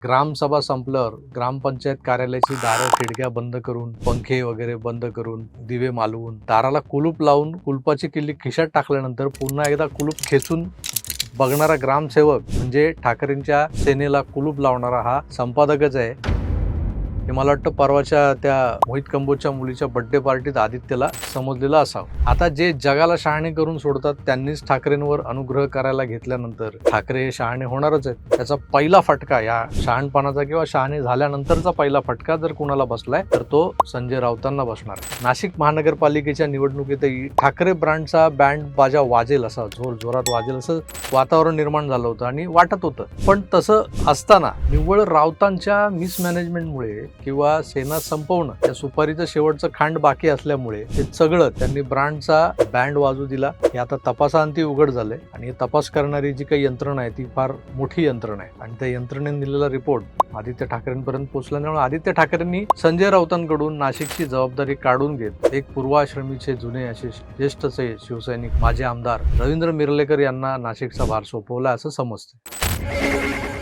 ग्रामसभा संपल्यावर ग्रामपंचायत कार्यालयाची दारं खिडक्या बंद करून, पंखे वगैरे बंद करून, दिवे मालवून, दाराला कुलूप लावून कुलपाची किल्ली खिशात टाकल्यानंतर पुन्हा एकदा कुलूप खेचून बघणारा ग्रामसेवक म्हणजे ठाकरेंच्या सेनेला कुलूप लावणारा हा संपादकच आहे. हे मला वाटतं परवाच्या त्या मोहित कंबोजच्या मुलीच्या बर्थडे पार्टीत आदित्यला समजलेलं असावं. आता जे जगाला शहाणे करून सोडतात त्यांनीच ठाकरेंवर अनुग्रह करायला घेतल्यानंतर ठाकरे हे शहाणे होणारच आहेत. त्याचा पहिला फटका, या शहाणपणाचा किंवा शहाणे झाल्यानंतरचा पहिला फटका जर कुणाला बसलाय तर तो संजय राऊतांना बसणार आहे. नाशिक महानगरपालिकेच्या निवडणुकीतही ठाकरे ब्रँडचा बँड बाजा वाजेल, असा जोर जोरात वाजेल असं वातावरण निर्माण झालं होतं आणि वाटत होतं. पण तसं असताना निव्वळ राऊतांच्या मिसमॅनेजमेंटमुळे किंवा सेना संपवणं या सुपारीचं शेवटचं खांड बाकी असल्यामुळे हे सगळं त्यांनी ब्रँडचा बँड वाजू दिला. हे आता तपासाअंती उघड झालंय आणि तपास करणारी जी काही यंत्रणा आहे ती फार मोठी यंत्रणा आहे आणि त्या यंत्रणेने दिलेला रिपोर्ट आदित्य ठाकरेंपर्यंत पोहोचल्यामुळे आदित्य ठाकरेंनी संजय राऊतांकडून नाशिकची जबाबदारी काढून घेत एक पूर्वाश्रमीचे जुने असे ज्येष्ठचे शिवसैनिक माजी आमदार रवींद्र मिरलेकर यांना नाशिकचा भार सोपवला असं समजतं.